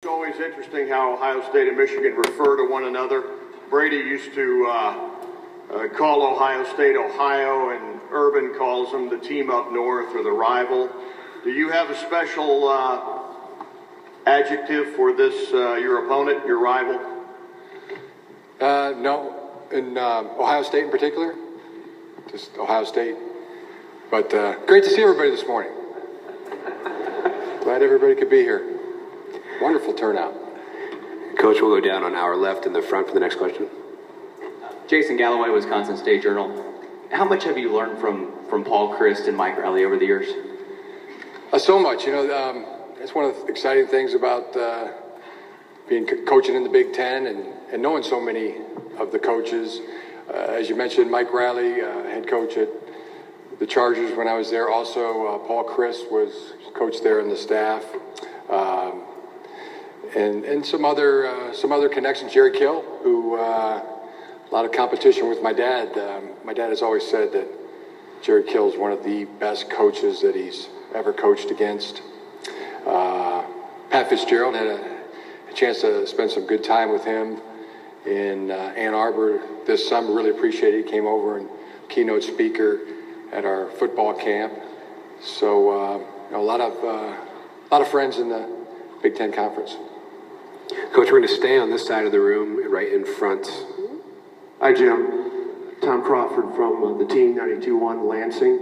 It's always interesting how Ohio State and Michigan refer to one another. Brady used to call Ohio State Ohio, and Urban calls them the team up north or the rival. Do you have a special adjective for this, your opponent, your rival? No, in Ohio State in particular, just Ohio State. But great to see everybody this morning. Glad everybody could be here. Wonderful turnout. Coach, we'll go down on our left in the front for the next question. Jason Galloway, Wisconsin State Journal. How much have you learned from Paul Chryst and Mike Riley over the years? So much. You know, it's one of the exciting things about coaching in the Big Ten and knowing so many of the coaches. As you mentioned, Mike Riley, head coach at the Chargers when I was there. Also, Paul Chryst was coach there in the staff. And some other connections. Jerry Kill, who a lot of competition with my dad. My dad has always said that Jerry Kill is one of the best coaches that he's ever coached against. Pat Fitzgerald had a chance to spend some good time with him in Ann Arbor this summer. Really appreciated it. He came over and keynote speaker at our football camp. So a lot of friends in the Big Ten Conference. Coach, we're going to stay on this side of the room, right in front. Hi, Jim. Tom Crawford from the team 92-1 Lansing.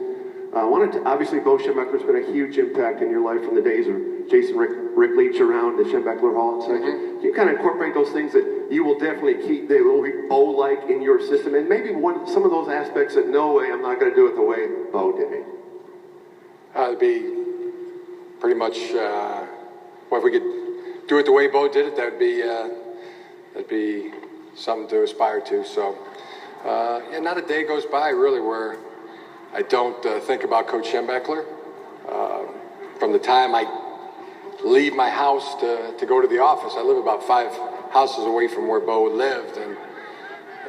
Obviously, Bo Schembechler's been a huge impact in your life from the days of Jason Rick Leach around the Schembechler Hall and such. Can you kind of incorporate those things that you will definitely keep, they will be Bo-like in your system, and maybe some of those aspects that no way I'm not going to do it the way Bo did it? It'd be pretty much, well, if we could do it the way Bo did it, that'd be something to aspire to. So, and not a day goes by really where I don't think about Coach Schembechler. From the time I leave my house to go to the office, I live about 5 houses away from where Bo lived, and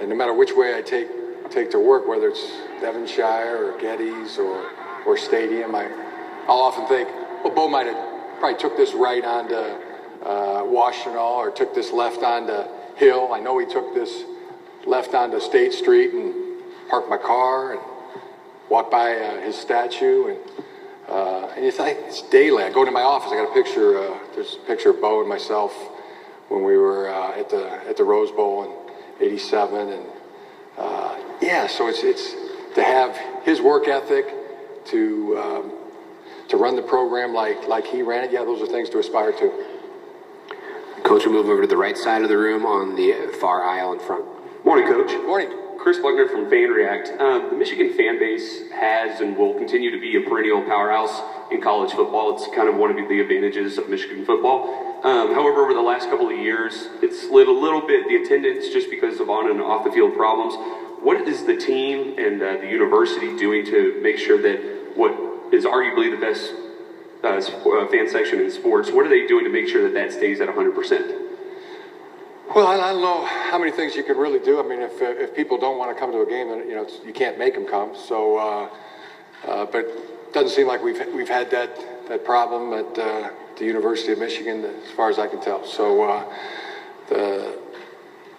no matter which way I take to work, whether it's Devonshire or Getty's or Stadium, I'll often think, well, Bo might have probably took this right onto Washtenaw or took this left onto Hill. I know he took this left onto State Street and parked my car and walked by his statue. And it's daily. I go to my office. I got a picture. There's a picture of Bo and myself when we were at the Rose Bowl in '87. And so it's to have his work ethic, to run the program like he ran it. Yeah, those are things to aspire to. Coach, we'll move over to the right side of the room on the far aisle in front. Morning, Coach. Morning. Chris Bugner from Fan React. The Michigan fan base has and will continue to be a perennial powerhouse in college football. It's kind of one of the advantages of Michigan football. However, over the last couple of years, it's slid a little bit, the attendance, just because of on and off the field problems. What is the team and the university doing to make sure that what is arguably the best fan section in sports, what are they doing to make sure that stays at 100%? Well, I don't know how many things you could really do. I mean, if people don't want to come to a game, then you can't make them come. So, but it doesn't seem like we've had that problem at the University of Michigan, as far as I can tell. So, the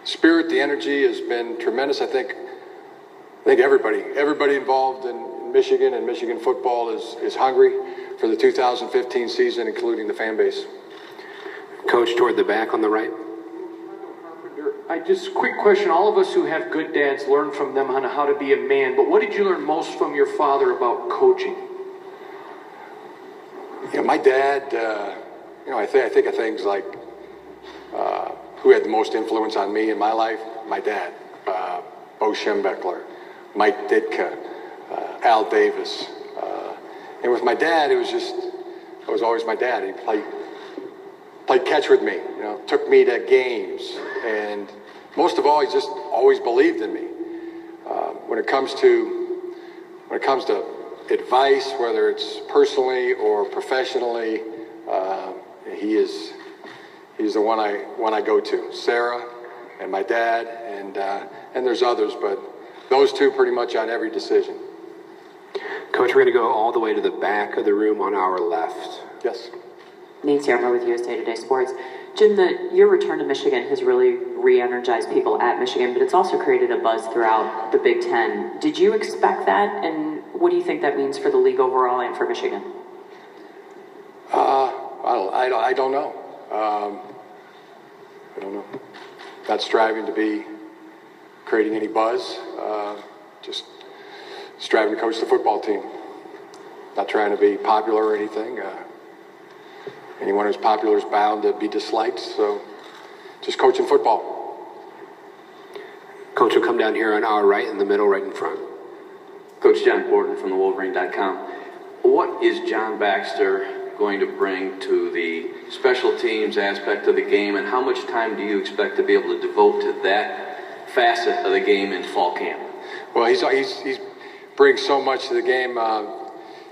spirit, the energy has been tremendous. I think everybody involved in Michigan and Michigan football is hungry for the 2015 season, including the fan base. Coach, toward the back on the right. Just quick question. All of us who have good dads learn from them on how to be a man, but what did you learn most from your father about coaching? My dad, I think of things like who had the most influence on me in my life. My dad, Bo Schembechler, Mike Ditka, Al Davis. And with my dad, it was always my dad. He played catch with me, took me to games, and most of all, he just always believed in me. When it comes to advice, whether it's personally or professionally, he's the one I go to. Sarah and my dad, and there's others, but those two pretty much on every decision. Coach, we're going to go all the way to the back of the room on our left. Yes. Nancy Armour with USA Today Sports. Jim, your return to Michigan has really re-energized people at Michigan, but it's also created a buzz throughout the Big Ten. Did you expect that, and what do you think that means for the league overall and for Michigan? I don't know. I don't know. Not striving to be creating any buzz. Just striving to coach the football team. Not trying to be popular or anything. Anyone who's popular is bound to be disliked. So, just coaching football. Coach will come down here on our right, in the middle, right in front. Coach John Borden from the Wolverine.com. What is John Baxter going to bring to the special teams aspect of the game, and how much time do you expect to be able to devote to that facet of the game in fall camp? Well, he's brings so much to the game.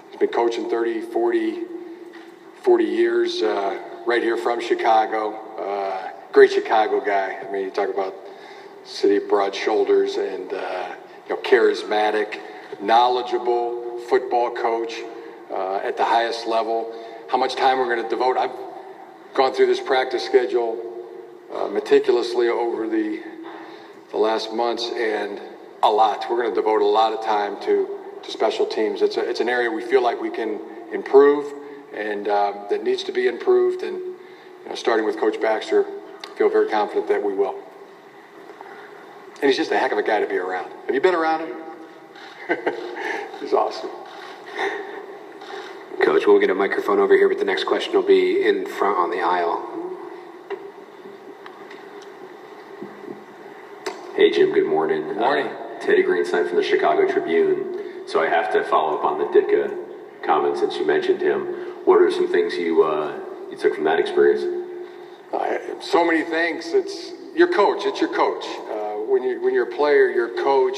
He's been coaching 30, 40 years, right here from Chicago. Great Chicago guy. I mean, you talk about city of broad shoulders and charismatic, knowledgeable football coach at the highest level. How much time we're going to devote? I've gone through this practice schedule meticulously over the last months, and a lot. We're going to devote a lot of time to special teams. It's an area we feel like we can improve, and that needs to be improved. And starting with Coach Baxter, I feel very confident that we will. And he's just a heck of a guy to be around. Have you been around him? He's awesome. Coach, we'll get a microphone over here, but the next question will be in front on the aisle. Hey, Jim, good morning. Good morning. Teddy Greenstein from the Chicago Tribune. So I have to follow up on the Ditka comment since you mentioned him. What are some things you took from that experience? So many things. It's your coach. It's your coach. When you're a player, your coach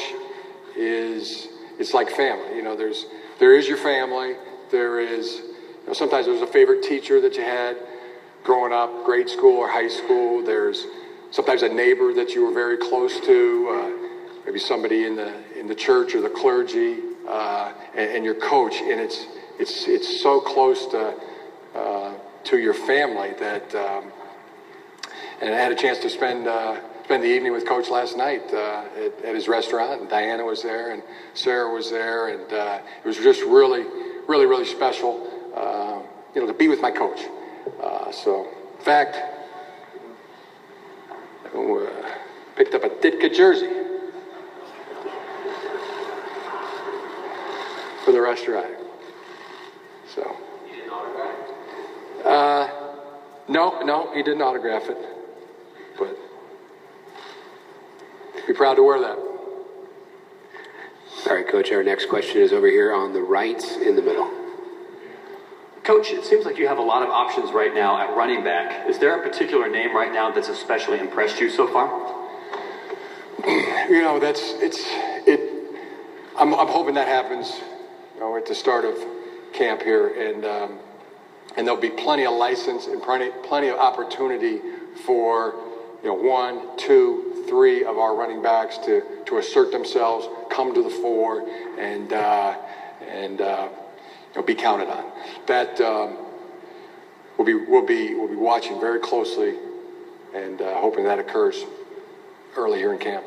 it's like family. There is your family. There is, sometimes there's a favorite teacher that you had growing up, grade school or high school. There's sometimes a neighbor that you were very close to, maybe somebody in the church or the clergy, and your coach. And it's so close to your family that. And I had a chance to spend the evening with Coach last night at his restaurant, and Diana was there, and Sarah was there, and it was just really, really, really special, to be with my coach. So, in fact, I picked up a Ditka jersey for the restaurant. So. You didn't autograph it? No, he didn't autograph it. But be proud to wear that. All right, Coach, our next question is over here on the right in the middle. Coach, it seems like you have a lot of options right now at running back. Is there a particular name right now that's especially impressed you so far? I'm hoping that happens, at the start of camp here, and there'll be plenty of license and plenty of opportunity for 1, 2, 3 of our running backs to assert themselves, come to the fore, and be counted on. That we'll be watching very closely, and hoping that occurs early here in camp.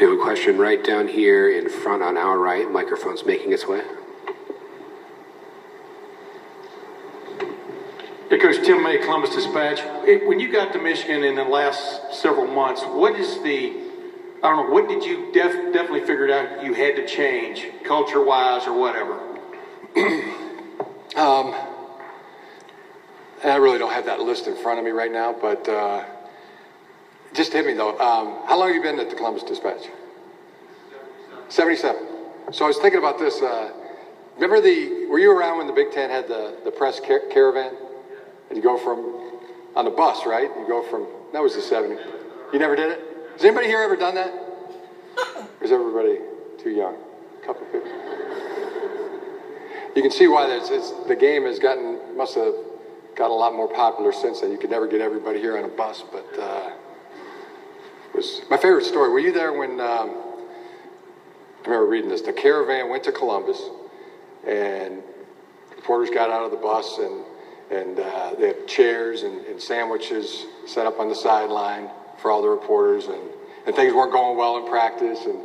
We have a question right down here in front on our right. Microphone's making its way. Hey, Coach, Tim May, Columbus Dispatch. When you got to Michigan in the last several months, what did you definitely figured out you had to change, culture-wise or whatever? I really don't have that list in front of me right now, but just hit me, though. How long have you been at the Columbus Dispatch? 77. So I was thinking about this. Were you around when the Big Ten had the press caravan? And you go on the bus, right? That was the 70s. You never did it? Has anybody here ever done that? Or is everybody too young? A couple of people. You can see why the game must have got a lot more popular since then. You could never get everybody here on a bus, but it was my favorite story. Were you there when, I remember reading this, the caravan went to Columbus, and reporters got out of the bus, and and they have chairs and sandwiches set up on the sideline for all the reporters, and things weren't going well in practice, and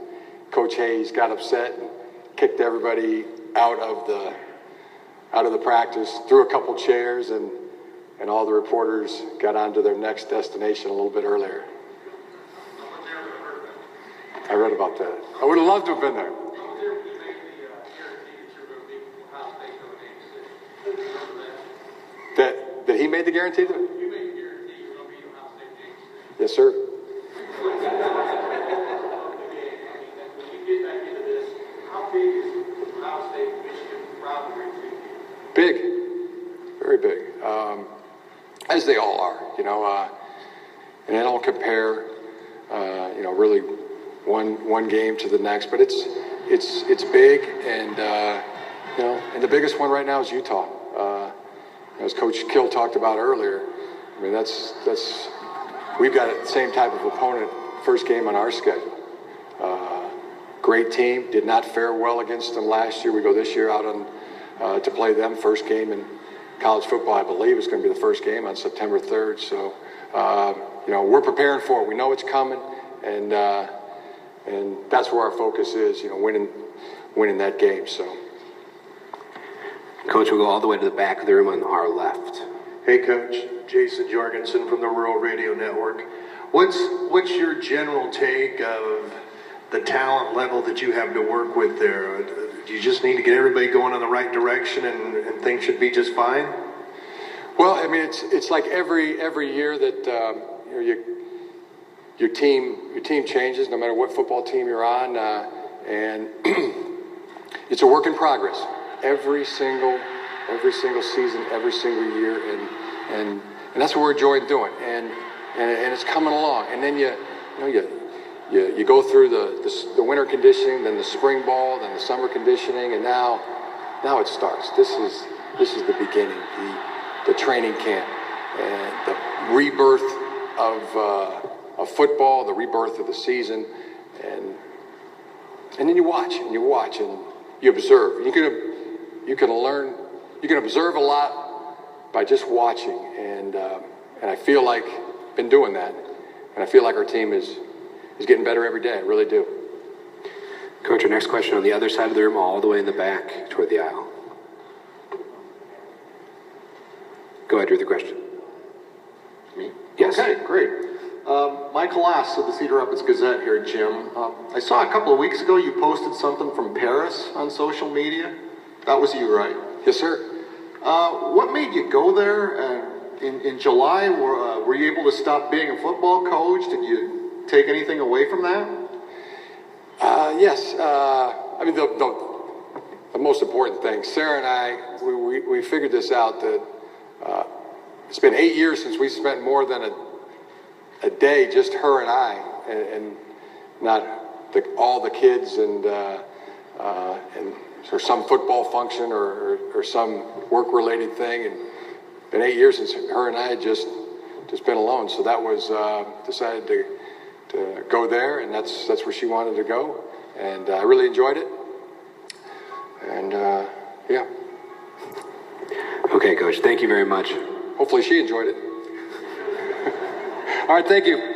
Coach Hayes got upset and kicked everybody out of the practice, threw a couple chairs, and all the reporters got on to their next destination a little bit earlier. I read about that. I would have loved to have been there. That he made the guarantee? You made the guarantee you're going to beat Ohio State James. Yes, sir. When you get back into this, how big is Ohio State-Michigan rivalry to you? Big. Very big. As they all are, and they don't compare, really one game to the next, but it's big, and and the biggest one right now is Utah. As Coach Kill talked about earlier, I mean we've got the same type of opponent first game on our schedule. Great team, did not fare well against them last year. We go this year out on to play them first game in college football. I believe it's going to be the first game on September 3rd. So we're preparing for it. We know it's coming, and that's where our focus is. Winning that game. So. Coach, we'll go all the way to the back of the room on our left. Hey, Coach. Jason Jorgensen from the Rural Radio Network. What's your general take of the talent level that you have to work with there? Do you just need to get everybody going in the right direction and things should be just fine? Well, I mean, it's like every year that your team changes, no matter what football team you're on, and it's a work in progress. Every single season, every single year, and that's what we're enjoying doing, and it's coming along. And then you go through the winter conditioning, then the spring ball, then the summer conditioning, and now it starts. This is the beginning, the training camp, and the rebirth of football, the rebirth of the season, and then you watch and you observe. You can learn. You can observe a lot by just watching, and I feel like I've been doing that, and I feel like our team is getting better every day. I really do. Coach, our next question on the other side of the room, all the way in the back toward the aisle. Go ahead with the question. Me? Yes. Okay, great. Michael Ass of the Cedar Rapids Gazette here, Jim. I saw a couple of weeks ago you posted something from Paris on social media. That was you, right? Yes, sir. What made you go there? In July, were you able to stop being a football coach? Did you take anything away from that? Yes. I mean, the most important thing, Sarah and I, we figured this out that it's been 8 years since we spent more than a day, just her and I, and not all the kids and or some football function or some work-related thing. And it's been 8 years since her and I had just been alone. So that was decided to go there, and that's where she wanted to go. And I really enjoyed it. And yeah. Okay, Coach. Thank you very much. Hopefully she enjoyed it. All right, thank you.